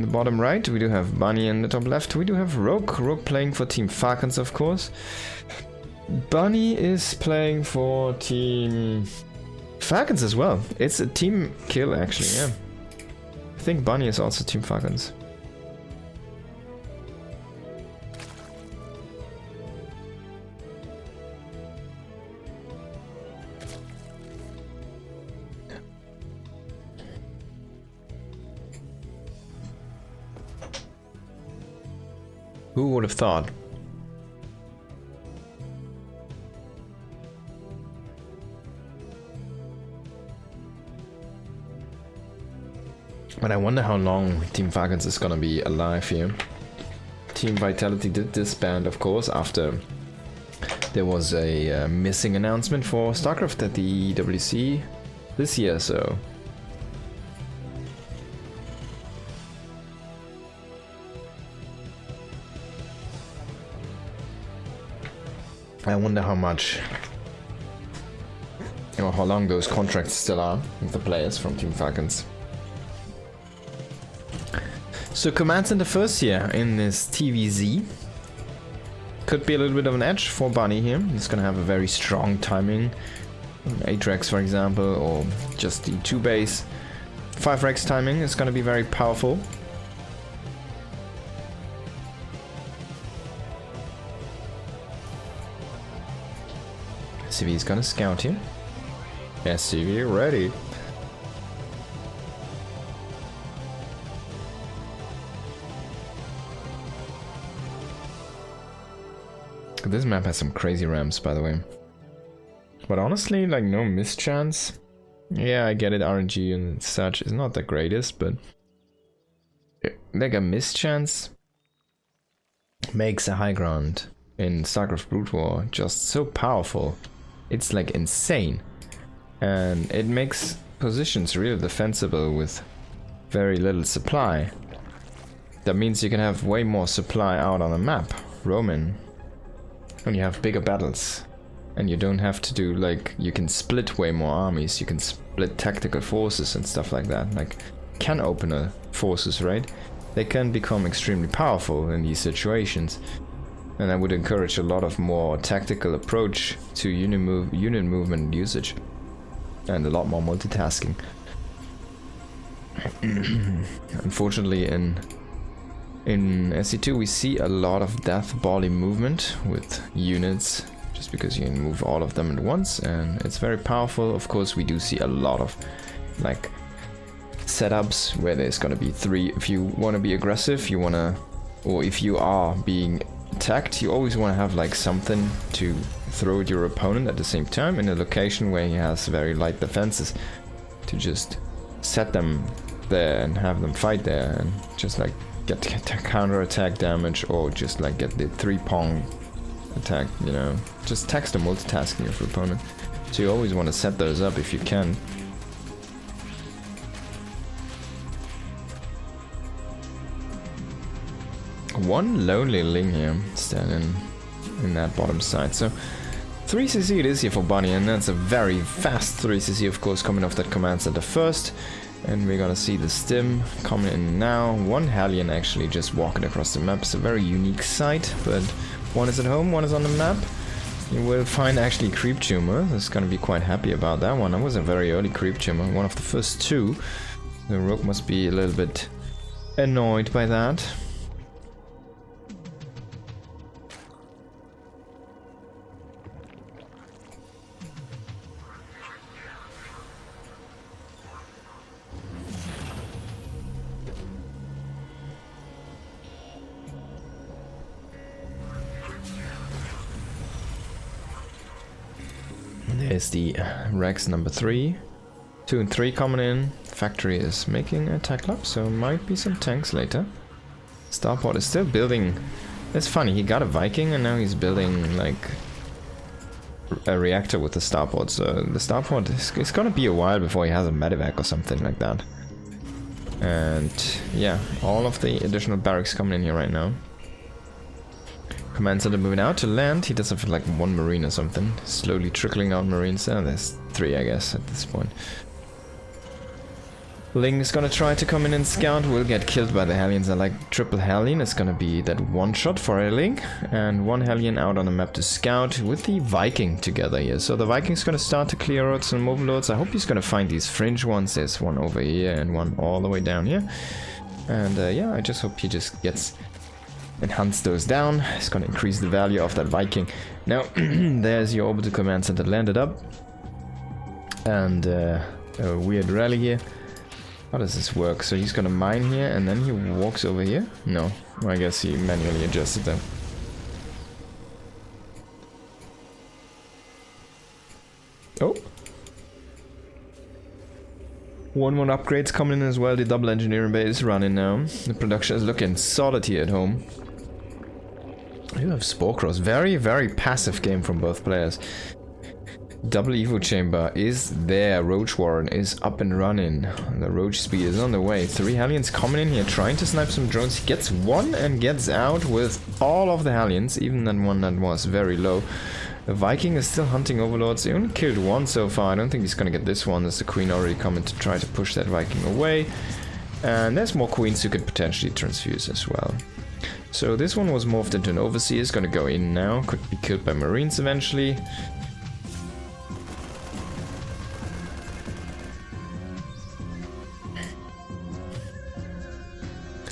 In the bottom right, we do have Bunny, and in the top left, we do have Rogue. Rogue playing for Team Falcons, of course. Bunny is playing for Team Falcons as well. It's a team kill, actually, yeah. I think Bunny is also Team Falcons. Who would have thought? But I wonder how long Team Falcons is gonna be alive here. Team Vitality did disband, of course, after there was a missing announcement for StarCraft at the EWC this year, so... I wonder how much, or how long those contracts still are with the players from Team Falcons. So Command Center first year in this TVZ. Could be a little bit of an edge for Bunny here. He's gonna have a very strong timing. 8 Rex, for example, or just the 2 base. 5 Rex timing is gonna be very powerful. CV is gonna scout here. SCV ready. This map has some crazy ramps, by the way. But honestly, like, no mischance. Yeah, I get it, RNG and such is not the greatest, but... like, a mischance makes a high ground in StarCraft Brood War just so powerful. It's like insane, and it makes positions really defensible with very little supply. That means you can have way more supply out on a map, roaming, and you have bigger battles, and you don't have to do, like, you can split way more armies, you can split tactical forces and stuff like that, like can opener forces, right? They can become extremely powerful in these situations. And I would encourage a lot of more tactical approach to unit movement usage, and a lot more multitasking. Unfortunately, in SC2 we see a lot of death volley movement with units, just because you can move all of them at once, and it's very powerful. Of course, we do see a lot of like setups where there's gonna be 3. If you want to be aggressive, you wanna, or if you are being attacked, you always want to have like something to throw at your opponent at the same time in a location where he has very light defenses, to just set them there and have them fight there and just like get counter attack damage, or just like get the 3-pong attack, you know, just text the multitasking of your opponent. So you always want to set those up if you can. One lonely Ling here standing in that bottom side. So 3cc it is here for Bunny, and that's a very fast 3cc, of course, coming off that Command Center first. And we're gonna see the stim coming in now. One Hellion actually just walking across the map. It's a very unique sight, but one is at home, one is on the map. You will find actually Creep Tumor. That's gonna be quite happy about that one. That was a very early Creep Tumor, one of the first 2. The Rogue must be a little bit annoyed by that. There's the Rex number 3. 2 and 3 coming in. Factory is making a tech lab, so might be some tanks later. Starport is still building. It's funny, he got a Viking and now he's building like a reactor with the Starport. So the Starport, it's gonna be a while before he has a medevac or something like that. And yeah, all of the additional barracks coming in here right now. Command Center moving out to land. He does have like 1 marine or something. Slowly trickling out marines. Oh, there's 3, I guess, at this point. Ling is gonna try to come in and scout, will get killed by the Hellions. I like triple Hellion, it's gonna be that one shot for a Ling, and one Hellion out on the map to scout with the Viking together here. So the Viking's gonna start to clear out some overlords. I hope he's gonna find these fringe ones. There's one over here and one all the way down here. And yeah, I just hope he just gets and hunts those down. It's gonna increase the value of that Viking. Now, there's your orbital command center landed up. And a weird rally here. How does this work? So he's gonna mine here and then he walks over here? No, well, I guess he manually adjusted them. Oh. 1-1 upgrades coming in as well. The double engineering base is running now. The production is looking solid here at home. You have Spore Cross. Very, very passive game from both players. Double Evo Chamber is there. Roach Warren is up and running. The Roach Speed is on the way. 3 Hellions coming in here trying to snipe some drones. He gets one and gets out with all of the Hellions, even that one that was very low. The Viking is still hunting overlords. He only killed one so far. I don't think he's gonna get this one, as the Queen already coming to try to push that Viking away. And there's more Queens who could potentially transfuse as well. So this one was morphed into an Overseer. Is gonna go in now. Could be killed by Marines eventually.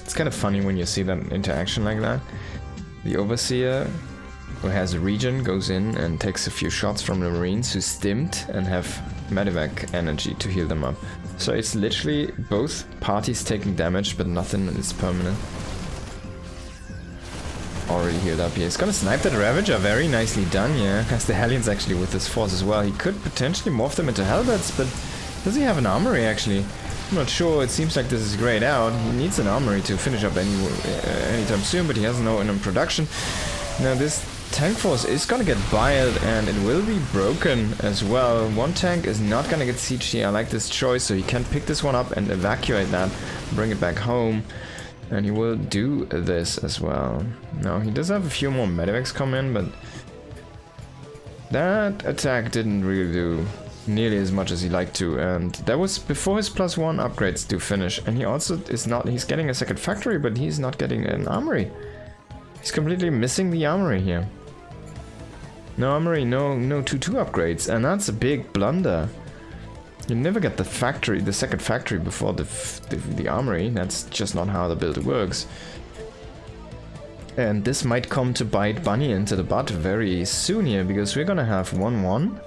It's kind of funny when you see that interaction like that. The Overseer, who has a regen, goes in and takes a few shots from the Marines who stimmed and have medevac energy to heal them up. So it's literally both parties taking damage, but nothing is permanent. Already healed up here. He's gonna snipe that Ravager. Very nicely done, yeah. Has the Hellions actually with this force as well. He could potentially morph them into Hellbats, but does he have an armory actually? I'm not sure. It seems like this is grayed out. He needs an armory to finish up anytime soon, but he has no in production. Now this tank force is gonna get biled and it will be broken as well. One tank is not gonna get sieged here. I like this choice, so he can pick this one up and evacuate that, bring it back home. And he will do this as well. Now he does have a few more medevacs come in, but that attack didn't really do nearly as much as he liked to, and that was before his +1 upgrades do finish. And he also is not, he's getting a second factory, but he's not getting an armory. He's completely missing the armory here. No armory, no 2-2 upgrades, and that's a big blunder. You never get the factory, the second factory before the armory. That's just not how the build works. And this might come to bite Bunny into the butt very soon here, because we're gonna have 1-1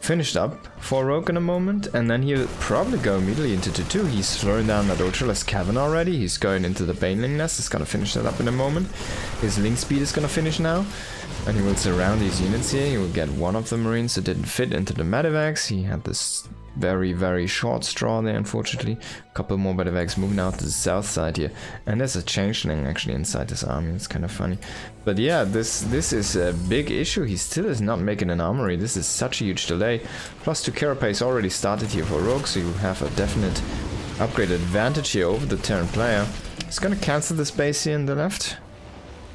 finished up for Rogue in a moment, and then he'll probably go immediately into 2-2. He's throwing down that Ultraless Cavern already. He's going into the Baneling Nest. He's gonna finish that up in a moment. His Link Speed is gonna finish now, and he will surround these units here. He will get one of the Marines that didn't fit into the medevacs. He had this very, very short straw there, unfortunately. A couple more medevacs moving out to the south side here. And there's a changeling actually inside this army. It's kind of funny. But yeah, this is a big issue. He still is not making an armory. This is such a huge delay. Plus 2 carapace already started here for Rogue, so you have a definite upgrade advantage here over the Terran player. It's gonna cancel this base here in the left.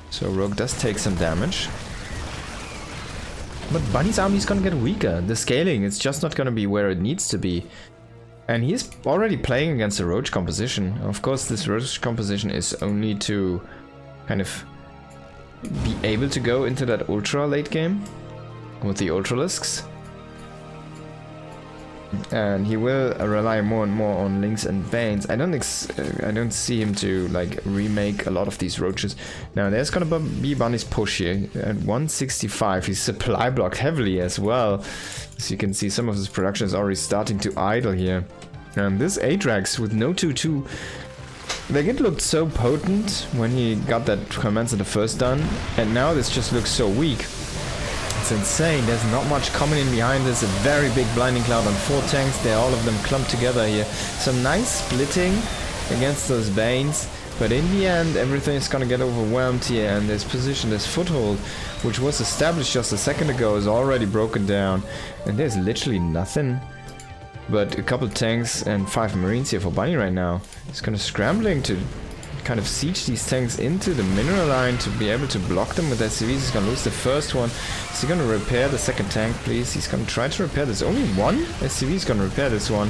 So Rogue does take some damage. But Bunny's army is gonna get weaker. The scaling is just not gonna be where it needs to be. And he's already playing against a Roach composition. Of course, this Roach composition is only to kind of be able to go into that ultra late game with the Ultralisks. And he will rely more and more on Links and Banes. I don't see him to like remake a lot of these Roaches. Now there's gonna be Bunny's push here at 165. He's supply blocked heavily as well. As you can see, some of his production is already starting to idle here. And this Atrax with no 2-2, like it looked so potent when he got that command center first done, and now this just looks so weak. It's insane. There's not much coming in behind this. A very big blinding cloud on 4 tanks. They're all of them clumped together here. Some nice splitting against those Banes, but in the end everything is gonna get overwhelmed here, and this position, this foothold, which was established just a second ago, is already broken down, and there's literally nothing but a couple tanks and 5 Marines here for Bunny right now. He's gonna scrambling to kind of siege these tanks into the mineral line to be able to block them with SCVs. He's gonna lose the first one. Is he gonna repair the second tank, please? He's gonna try to repair this. Only one SCV is gonna repair this one.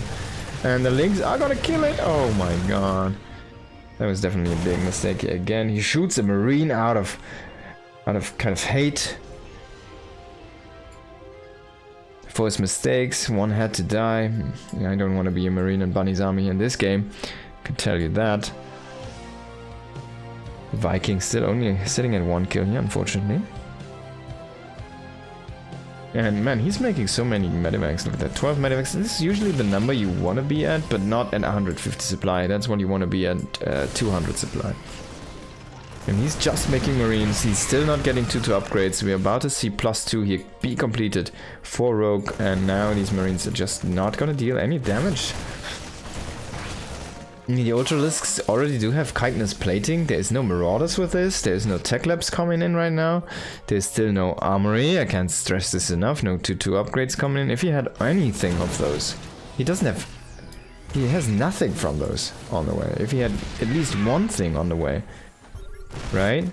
And the Lynx are gonna kill it. Oh my god. That was definitely a big mistake here again. He shoots a Marine out of kind of hate. For his mistakes, one had to die. I don't want to be a Marine in Bunny's army in this game. I can tell you that. Viking still only sitting at 1 kill here, unfortunately. And man, he's making so many medivacs. Look at that, 12 medivacs. This is usually the number you want to be at, but not at 150 supply. That's what you want to be at 200 supply. And he's just making Marines. He's still not getting 2-2 upgrades. We're about to see +2 here be completed for Rogue. And now these Marines are just not going to deal any damage. The Ultralisks already do have chitinous plating. There is no Marauders with this. There is no Tech Labs coming in right now. There's still no Armory. I can't stress this enough. No 2-2 upgrades coming in. If he had anything of those, he doesn't have... He has nothing from those on the way. If he had at least one thing on the way, right?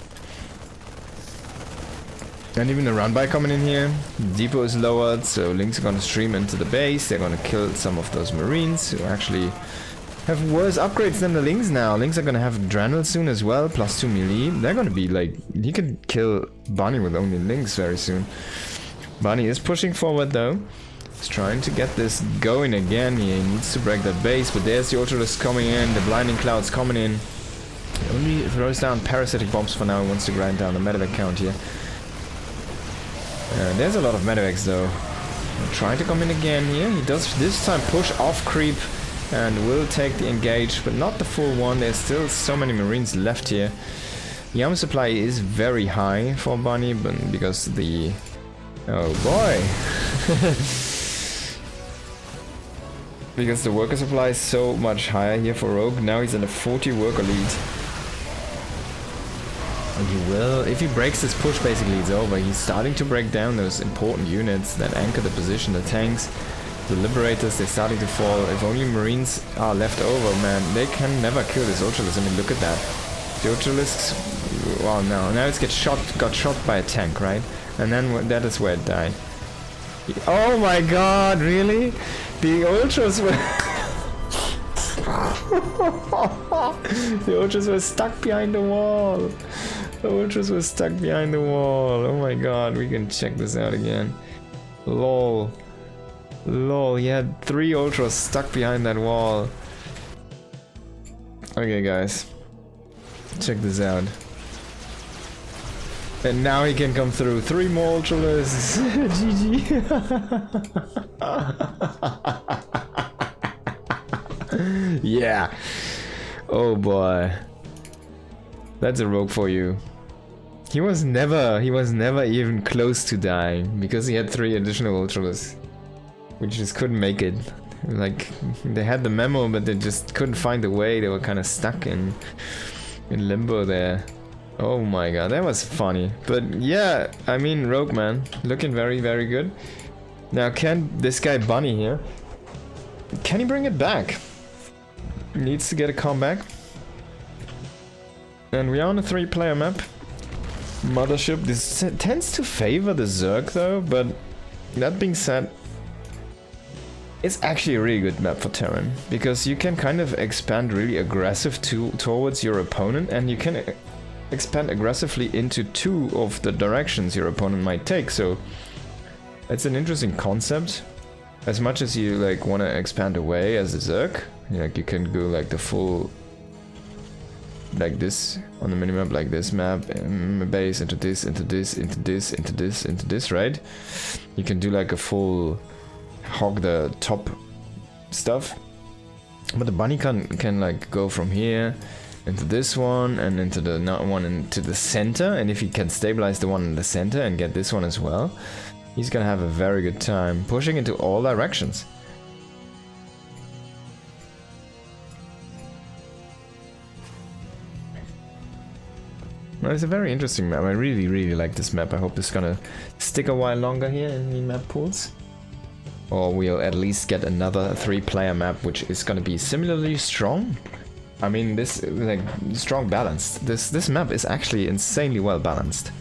And even the run-by coming in here. Depot is lowered, so Lynx are gonna stream into the base. They're gonna kill some of those Marines who actually have worse upgrades than the Lynx now. Lynx are gonna have Adrenal soon as well, +2 melee. They're gonna be like... He could kill Bunny with only Lynx very soon. Bunny is pushing forward though. He's trying to get this going again. He needs to break that base, but there's the Ultralisk coming in. The Blinding Cloud's coming in. He only throws down parasitic bombs for now. He wants to grind down the medevac count here. There's a lot of medevacs though. Trying to come in again here. He does this time push off creep and will take the engage, but not the full one. There's still so many Marines left here. The armor supply is very high for Bunny, but because the... Oh boy! Because the worker supply is so much higher here for Rogue. Now he's in a 40 worker lead. And he will, if he breaks this push, basically it's over. He's starting to break down those important units that anchor the position, the tanks. The Liberators, they're starting to fall. If only Marines are left over, man, they can never kill this Ultralisk. I mean, look at that. The Ultralisks... Well, no. Now it got shot by a tank, right? And then that is where it died. Oh my god, really? The Ultras were... The Ultras were stuck behind the wall. The Ultras were stuck behind the wall. Oh my god, we can check this out again. Lol. Lol, he had 3 Ultras stuck behind that wall. Okay guys, check this out. And now he can come through. 3 more Ultralisks. GG. Yeah. Oh boy. That's a Rogue for you. He was never even close to dying because he had 3 additional Ultralisks. We just couldn't make it. Like, they had the memo, but they just couldn't find a way. They were kind of stuck in limbo there. Oh my god, that was funny. But yeah, I mean, Rogue man, looking very, very good. Now, can this guy Bunny here, can he bring it back? Needs to get a comeback. And we are on a 3-player map. Mothership. This tends to favor the Zerg though, but that being said, it's actually a really good map for Terran, because you can kind of expand really aggressive towards your opponent, and you can expand aggressively into 2 of the directions your opponent might take, so it's an interesting concept. As much as you like want to expand away as a Zerg, like you can go like the full, like this on the minimap, like this map, base into this, into this, into this, into this, into this, right? You can do like a full hog the top stuff, but the Bunny can like go from here into this one and into the one into the center, and if he can stabilize the one in the center and get this one as well, he's gonna have a very good time pushing into all directions. Well, it's a very interesting map. I really, really like this map. I hope it's gonna stick a while longer here in the map pools. Or we'll at least get another 3-player map, which is gonna be similarly strong. I mean, this like strong balanced. This map is actually insanely well balanced.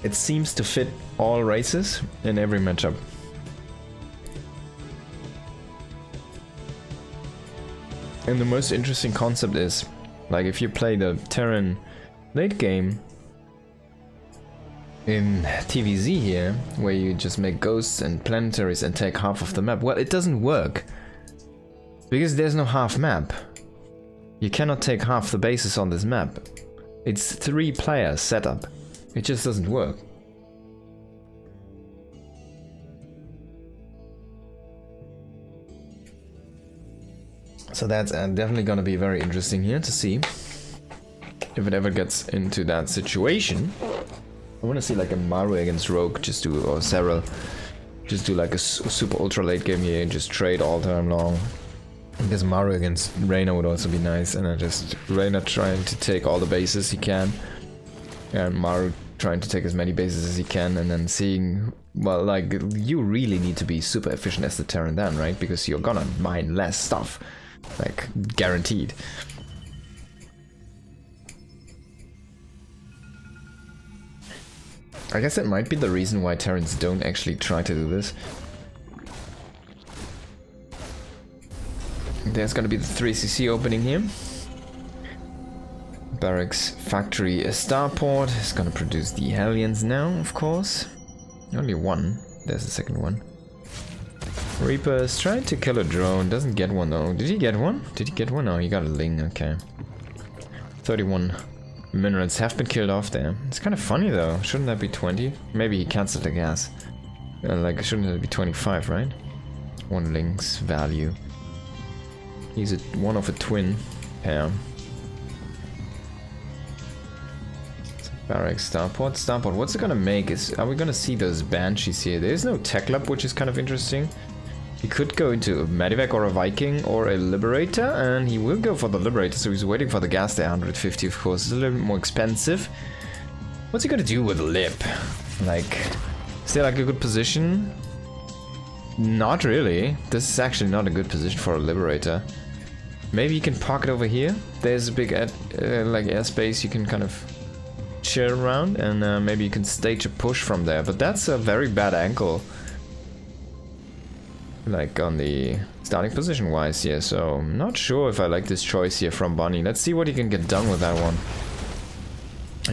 It seems to fit all races in every matchup. And the most interesting concept is, like, if you play the Terran late game in TVZ here, where you just make ghosts and planetaries and take half of the map, well, it doesn't work. Because there's no half map. You cannot take half the bases on this map. It's 3 player setup. It just doesn't work. So that's definitely gonna be very interesting here to see if it ever gets into that situation. I want to see like a Maru against Rogue, just do, or Serral, just do like a super ultra late game here and just trade all time long. I guess Maru against Reyna would also be nice, and just Reyna trying to take all the bases he can, and Maru trying to take as many bases as he can, and then seeing, well, like, you really need to be super efficient as the Terran then, right? Because you're gonna mine less stuff. Like, guaranteed. I guess that might be the reason why Terrans don't actually try to do this. There's gonna be the 3cc opening here. Barracks Factory Starport is gonna produce the Hellions now, of course. Only one. There's the second one. Reaper is trying to kill a drone, doesn't get one though. Did he get one? Did he get one? Oh, he got a Ling, okay. 31 minerals have been killed off there. It's kind of funny though, shouldn't that be 20? Maybe he cancelled the gas. Like, shouldn't that be 25, right? One Ling's value. He's one of a twin pair. Barracks, Starport, what's it gonna make? Are we gonna see those Banshees here? There's no tech lab, which is kind of interesting. He could go into a Medivac or a Viking or a Liberator, and he will go for the Liberator, so he's waiting for the gas there, 150 of course. It's a little bit more expensive. What's he gonna do with Lib? Like, is there like a good position? Not really. This is actually not a good position for a Liberator. Maybe you can park it over here. There's a big like airspace you can kind of chill around, and maybe you can stage a push from there, but that's a very bad angle, like on the starting position wise here, so I'm not sure if I like this choice here from Bunny. Let's see what he can get done with that one.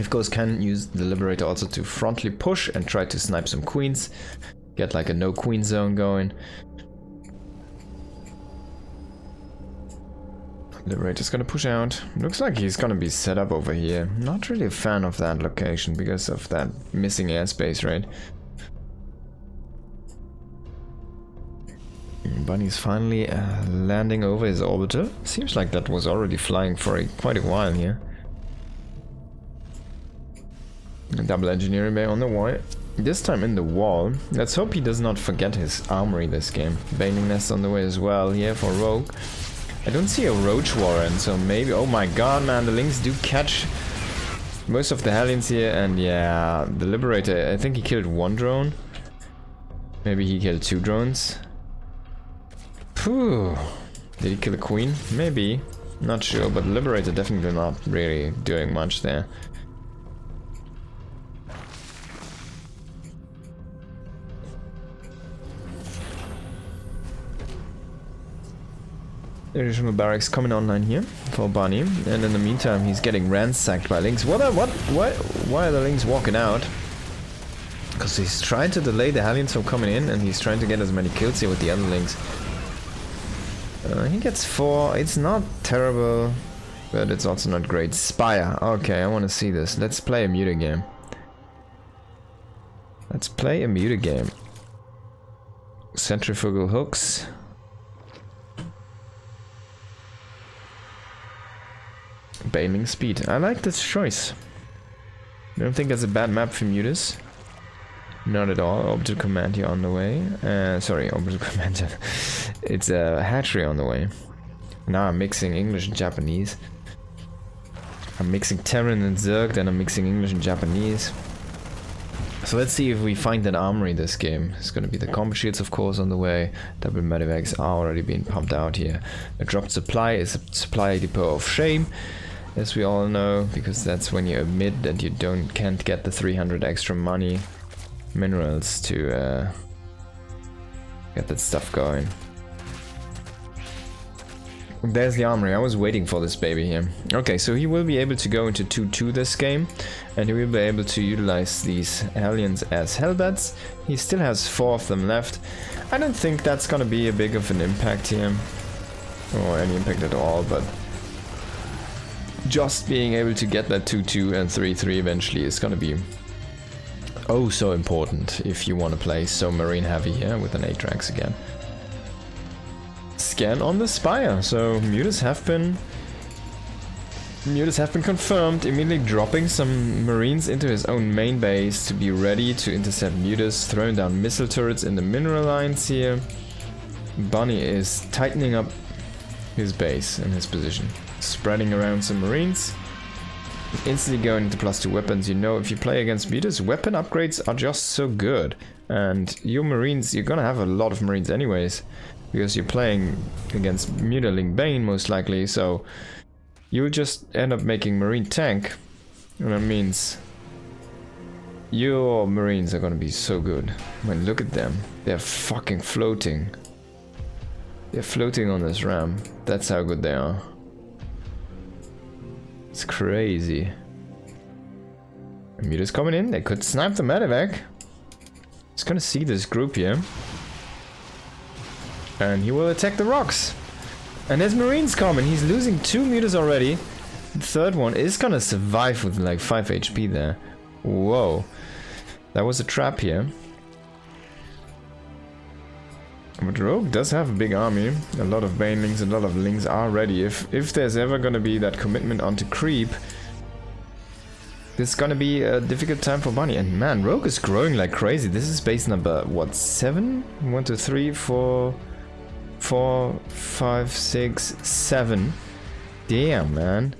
Of course, can use the Liberator also to frontally push and try to snipe some queens, get like a no queen zone going. Liberator's gonna push out. Looks like he's gonna be set up over here. Not really a fan of that location because of that missing airspace, right? Bunny's finally landing over his orbital. Seems like that was already flying for quite a while here. A double engineering bay on the wall. This time in the wall. Let's hope he does not forget his armory this game. Baning Nest on the way as well here for Rogue. I don't see a Roach Warren, so maybe... Oh my god, man, the Lynx do catch most of the Hellions here, and yeah, the Liberator, I think he killed one drone. Maybe he killed 2 drones. Phew. Did he kill a queen? Maybe. Not sure, but the Liberator definitely not really doing much there. Additional barracks coming online here for Bunny, and in the meantime he's getting ransacked by Lynx. Why are the Lynx walking out? Because he's trying to delay the Hellions from coming in, and he's trying to get as many kills here with the other Lynx. He gets 4. It's not terrible, but it's also not great. Spire. Okay, I want to see this. Let's play a MUTA game. Let's play a MUTA game. Centrifugal hooks. Bailing speed. I like this choice. I don't think that's a bad map for mutas. Not at all. Orbital command here on the way. Sorry, orbital command. It's a hatchery on the way. Now I'm mixing English and Japanese. I'm mixing Terran and Zerg, then I'm mixing English and Japanese. So let's see if we find an armory this game. It's gonna be the combo shields, of course, on the way. Double medivacs are already being pumped out here. A dropped supply is a supply depot of shame. as we all know, because that's when you admit that you can't get the 300 extra money minerals to get that stuff going. There's the armory. I was waiting for this baby here. Okay, so he will be able to go into 2-2 this game, and he will be able to utilize these Hellions as Hellbats. He still has 4 of them left. I don't think that's gonna be a big of an impact here, or any impact at all, but just being able to get that 2-2 and 3-3 eventually is gonna be oh so important if you want to play so marine heavy here with an Atrax again. Scan on the Spire, so mutas have been confirmed, immediately dropping some marines into his own main base to be ready to intercept mutas, throwing down missile turrets in the mineral lines here. Bunny is tightening up his base and his position, spreading around some marines, instantly going into +2 weapons. You know, if you play against mutas, weapon upgrades are just so good, and your marines, you're gonna have a lot of marines anyways, because you're playing against Mutaling Bane most likely, so you'll just end up making marine tank, and that means your marines are gonna be so good. I mean, look at them, they're fucking floating. They're floating on this ram, that's how good they are. It's crazy. Muta's coming in, they could snipe the medevac. Just gonna see this group here. And he will attack the rocks. And there's marines coming. He's losing 2 mutas already. The third one is gonna survive with like 5 HP there. Whoa. That was a trap here. But Rogue does have a big army. A lot of banelings, a lot of lings are ready. If there's ever gonna be that commitment onto creep, this is gonna be a difficult time for Bunny. And man, Rogue is growing like crazy. This is base number, what, 7? 1, 2, 3, 4... 4, 5, 6, 7. Damn, man.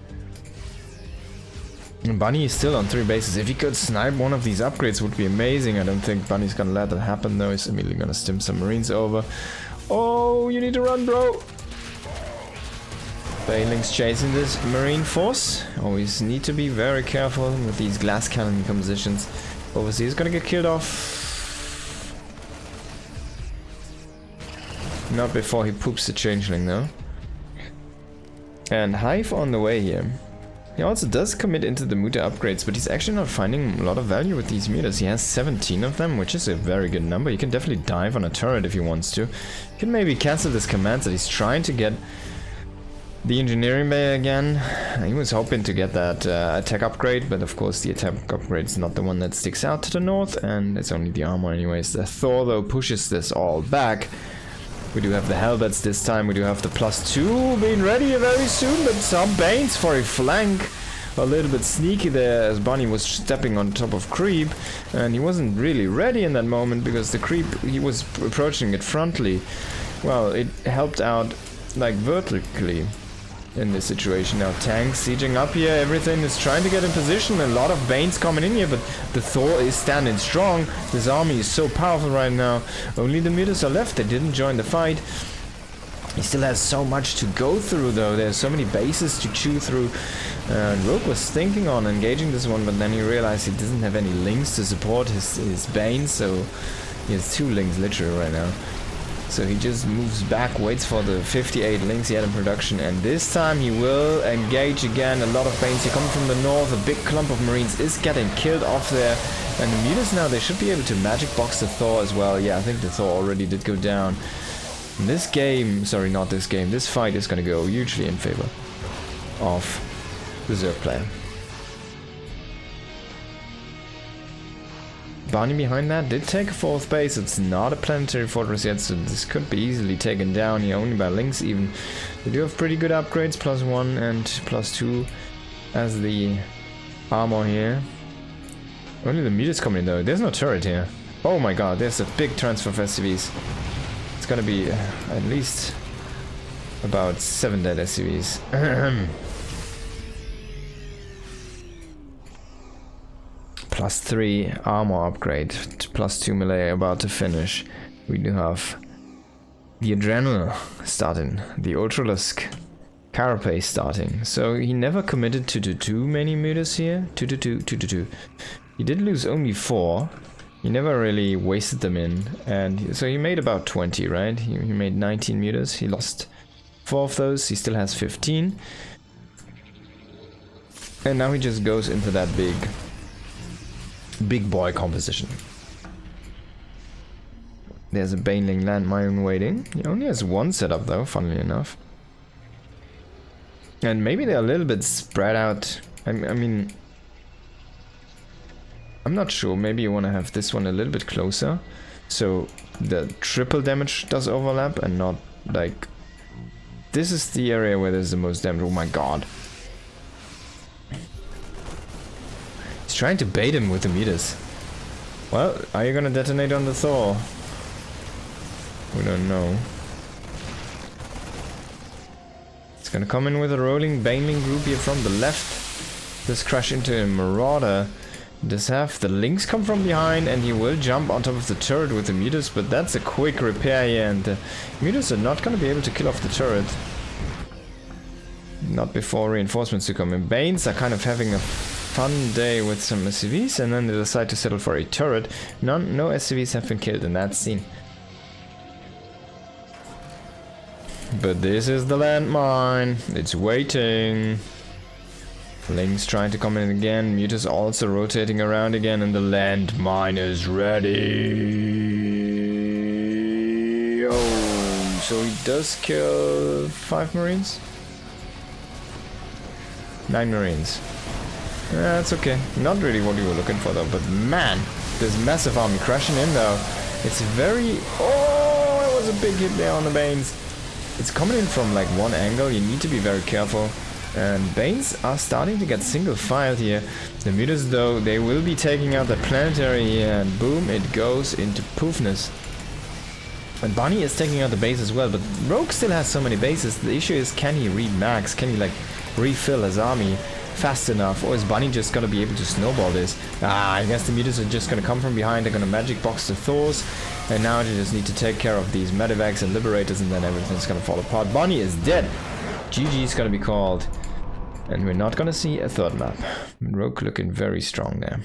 And Bunny is still on 3 bases. If he could snipe one of these upgrades, would be amazing. I don't think Bunny's gonna let that happen though. He's immediately gonna stim some marines over. Oh, you need to run, bro. Baneling's chasing this marine force. Always need to be very careful with these glass cannon compositions. Obviously, he's gonna get killed off. Not before he poops the changeling though. And Hive on the way here. He also does commit into the MUTA upgrades, but he's actually not finding a lot of value with these mutas. He has 17 of them, which is a very good number. He can definitely dive on a turret if he wants to. He can maybe cancel this command that he's trying to get the engineering bay again. He was hoping to get that attack upgrade, but of course the attack upgrade is not the one that sticks out to the north, and it's only the armor anyways. The Thor though pushes this all back. We do have the Hellbats this time, we do have the +2 being ready very soon, but some Banes for a flank. A little bit sneaky there as Bunny was stepping on top of creep, and he wasn't really ready in that moment because the creep, he was approaching it frontally. Well, it helped out like vertically in this situation. Now tanks sieging up here, everything is trying to get in position, a lot of Banes coming in here, but the Thor is standing strong. This army is so powerful right now. Only the mutas are left, they didn't join the fight. He still has so much to go through though, there's so many bases to chew through. And Rogue was thinking on engaging this one, but then he realized he doesn't have any links to support his Banes, so he has 2 links literally right now. So he just moves back, waits for the 58 links he had in production, and this time he will engage again. A lot of Banes here coming from the north, a big clump of marines is getting killed off there. And the mutas now, they should be able to magic box the Thor as well. Yeah, I think the Thor already did go down. And this game, sorry, not this game, this fight is going to go hugely in favor of the Zerg player. Bunny behind that did take a 4th base. It's not a planetary fortress yet, so this could be easily taken down here, only by links even. They do have pretty good upgrades, +1 and +2 as the armor here. Only the mutas coming in though. There's no turret here. Oh my god, there's a big transfer for SCVs. It's gonna be at least about 7 dead SCVs. +3 armor upgrade, +2 melee about to finish. We do have the Adrenal starting, the Ultralisk Carapace starting. So he never committed to too many mutas here. 2. He did lose only 4. He never really wasted them in. And so he made about 20, right? He made 19 mutas. He lost 4 of those. He still has 15. And now he just goes into that big boy composition. There's a Baneling landmine waiting. He only has 1 setup though, funnily enough. And maybe they're a little bit spread out. I mean, I'm not sure. Maybe you want to have this one a little bit closer, so the triple damage does overlap and not like... This is the area where there's the most damage. Oh my god. He's trying to bait him with the meters. Well, are you gonna detonate on the THOR? We don't know. It's gonna come in with a rolling Baneling group here from the left. Just crash into a Marauder. Does have the links come from behind, and he will jump on top of the turret with the mutas, but that's a quick repair here, and the mutas are not gonna be able to kill off the turret. Not before reinforcements to come in. Banes are kind of having a fun day with some SCVs, and then they decide to settle for a turret. No SCVs have been killed in that scene. But this is the landmine. It's waiting. Link's trying to come in again. Muta's also rotating around again, and the landmine is ready. Oh, so he does kill 5 Marines? 9 Marines. That's okay. Not really what you were looking for though, but man, this massive army crashing in though. It's very... Oh, it was a big hit there on the Banes. It's coming in from like one angle. You need to be very careful. And Banes are starting to get single filed here. The mutas though, they will be taking out the planetary here, and boom, it goes into poofness. And Bunny is taking out the base as well, but Rogue still has so many bases. The issue is, can he read max? Can he like refill his army fast enough? Or is Bunny just gonna be able to snowball this? I guess the mutas are just gonna come from behind. They're gonna magic box the Thors. And now they just need to take care of these medevacs and liberators, and then everything's gonna fall apart. Bunny is dead. GG is gonna be called. And we're not gonna see a third map. Rogue looking very strong there.